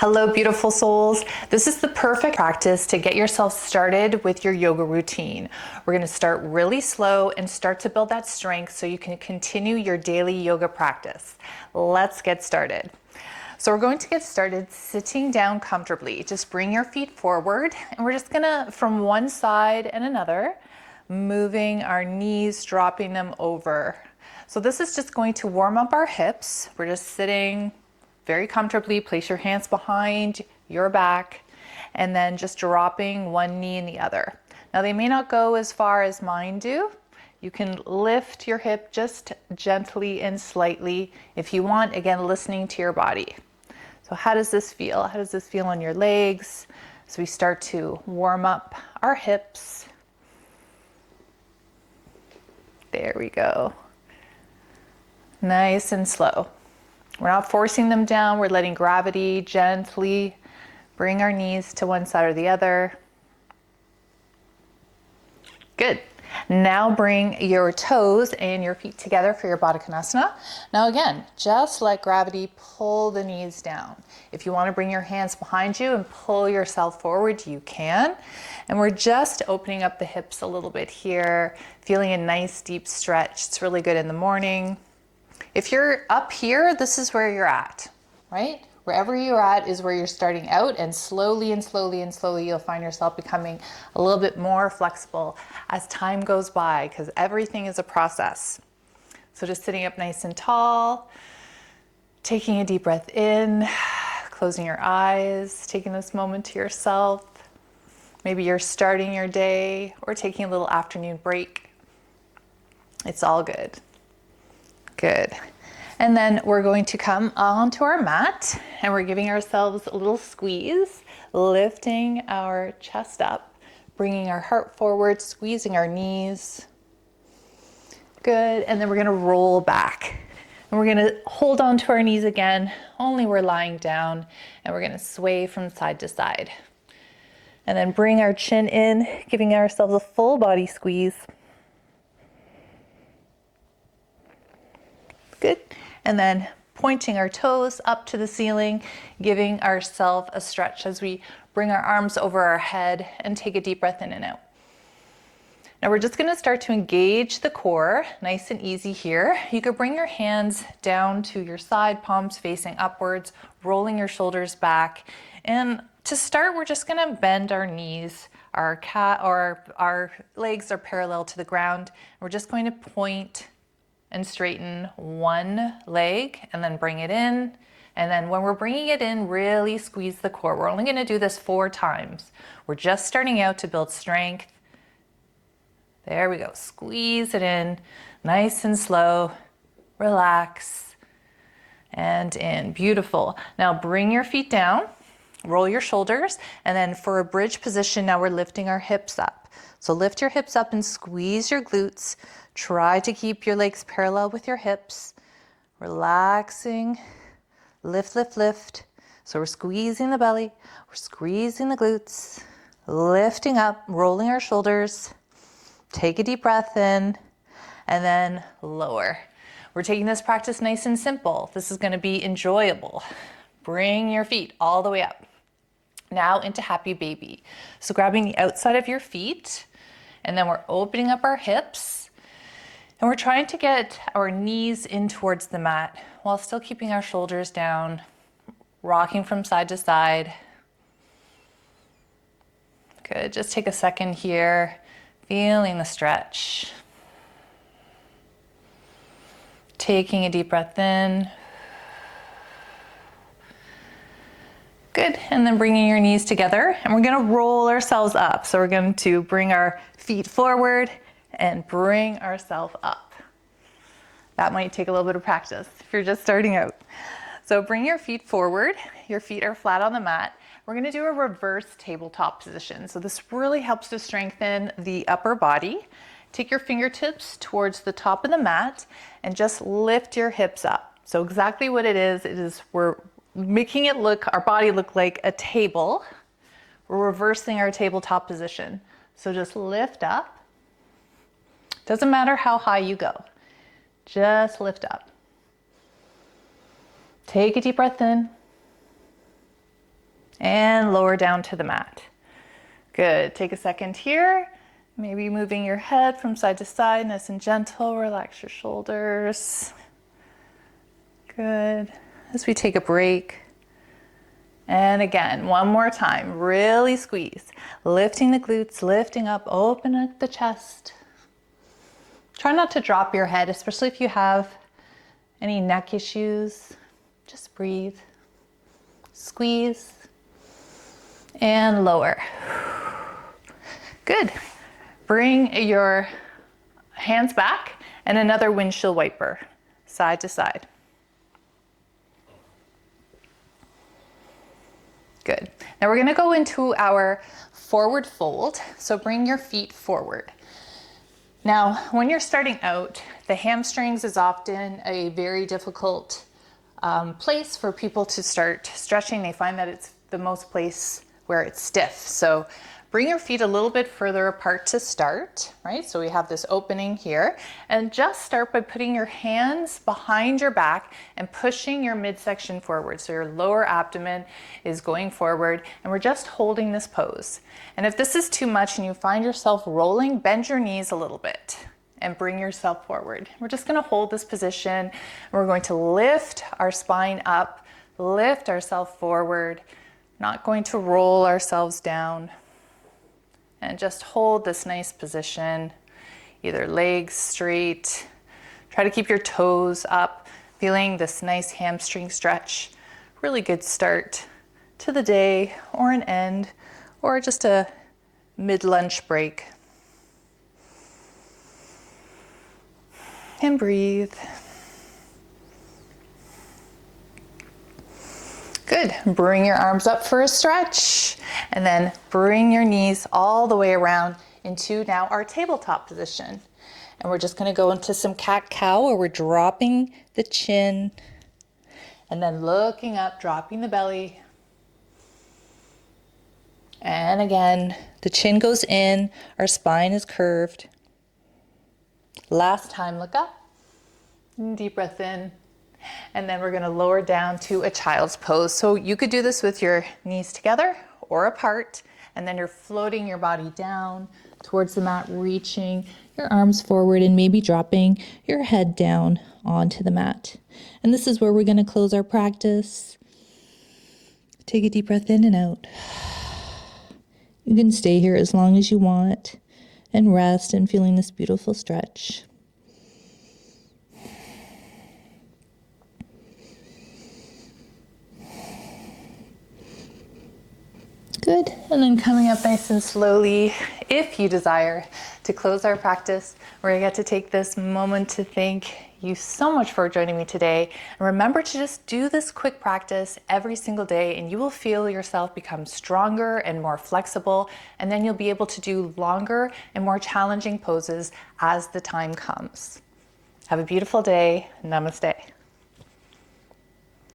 Hello, beautiful souls. This is the perfect practice to get yourself started with your yoga routine. We're going to start really slow and start to build that strength so you can continue your daily yoga practice. Let's get started. So we're going to get started sitting down comfortably. Just bring your feet forward, and we're just going to, from one side and another, moving our knees, dropping them over. So this is just going to warm up our hips. We're just sitting very comfortably. Place your hands behind your back and then just dropping one knee in the other. Now they may not go as far as mine do. You can lift your hip just gently and slightly if you want, again, listening to your body. So how does this feel? How does this feel on your legs? So we start to warm up our hips. There we go. Nice and slow. We're not forcing them down. We're letting gravity gently bring our knees to one side or the other. Good. Now bring your toes and your feet together for your Baddha Konasana. Now again, just let gravity pull the knees down. If you want to bring your hands behind you and pull yourself forward, you can. And we're just opening up the hips a little bit here, feeling a nice deep stretch. It's really good in the morning. If you're up here, this is where you're at, right? Wherever you're at is where you're starting out, and slowly and slowly and slowly you'll find yourself becoming a little bit more flexible as time goes by, because everything is a process. So just sitting up nice and tall, taking a deep breath in, closing your eyes, taking this moment to yourself. Maybe you're starting your day or taking a little afternoon break. It's all good. Good. And then we're going to come onto our mat and we're giving ourselves a little squeeze, lifting our chest up, bringing our heart forward, squeezing our knees. Good. And then we're going to roll back and we're going to hold on to our knees again, only we're lying down, and we're going to sway from side to side. And then bring our chin in, giving ourselves a full body squeeze. Good. And then pointing our toes up to the ceiling, giving ourselves a stretch as we bring our arms over our head and take a deep breath in and out. Now we're just going to start to engage the core, nice and easy here. You could bring your hands down to your side, palms facing upwards, rolling your shoulders back. And to start, we're just going to bend our knees. Our legs are parallel to the ground. We're just going to point and straighten one leg and then bring it in. And then when we're bringing it in, really squeeze the core. We're only going to do this 4 times. We're just starting out to build strength. There we go. Squeeze it in, nice and slow. Relax and in. Beautiful. Now bring your feet down, roll your shoulders, and then for a bridge position, now we're lifting our hips up. So lift your hips up and squeeze your glutes. Try to keep your legs parallel with your hips. Relaxing. Lift, lift, lift. So we're squeezing the belly. We're squeezing the glutes. Lifting up, rolling our shoulders. Take a deep breath in and then lower. We're taking this practice nice and simple. This is going to be enjoyable. Bring your feet all the way up. Now into happy baby. So grabbing the outside of your feet, and then we're opening up our hips. And we're trying to get our knees in towards the mat while still keeping our shoulders down, rocking from side to side. Good. Just take a second here, feeling the stretch. Taking a deep breath in. Good. And then bringing your knees together, and we're going to roll ourselves up. So we're going to bring our feet forward and bring ourselves up. That might take a little bit of practice if you're just starting out. So bring your feet forward. Your feet are flat on the mat. We're going to do a reverse tabletop position. So this really helps to strengthen the upper body. Take your fingertips towards the top of the mat and just lift your hips up. So exactly what it is we're making it look, our body look like a table. We're reversing our tabletop position. So just lift up. Doesn't matter how high you go. Just lift up. Take a deep breath in. and lower down to the mat. Good. Take a second here. Maybe moving your head from side to side, nice and gentle. Relax your shoulders. Good. As we take a break. And again, one more time, really squeeze. Lifting the glutes, lifting up, open up the chest. Try not to drop your head, especially if you have any neck issues. Just breathe. Squeeze. And lower. Good. Bring your hands back and another windshield wiper, side to side. Good. Now we're going to go into our forward fold. So bring your feet forward. Now, when you're starting out, the hamstrings is often a very difficult place for people to start stretching. They find that it's the most place where it's stiff. So bring your feet a little bit further apart to start, right? So we have this opening here, and just start by putting your hands behind your back and pushing your midsection forward. So your lower abdomen is going forward, and we're just holding this pose. And if this is too much and you find yourself rolling, bend your knees a little bit and bring yourself forward. We're just gonna hold this position, and we're going to lift our spine up, lift ourselves forward, not going to roll ourselves down. And just hold this nice position, either legs straight. Try to keep your toes up, feeling this nice hamstring stretch. Really good start to the day, or an end, or just a mid-lunch break. And breathe. Good. Bring your arms up for a stretch, and then bring your knees all the way around into now our tabletop position. And we're just going to go into some cat-cow, where we're dropping the chin and then looking up, dropping the belly. And again, the chin goes in, our spine is curved. Last time, look up, deep breath in. And then we're going to lower down to a child's pose. So you could do this with your knees together or apart, and then you're floating your body down towards the mat, reaching your arms forward and maybe dropping your head down onto the mat. And this is where we're going to close our practice. Take a deep breath in and out. You can stay here as long as you want and rest and feeling this beautiful stretch. Good. And then coming up nice and slowly, if you desire to close our practice, where I get to take this moment to thank you so much for joining me today. And remember to just do this quick practice every single day, and you will feel yourself become stronger and more flexible. And then you'll be able to do longer and more challenging poses as the time comes. Have a beautiful day. Namaste.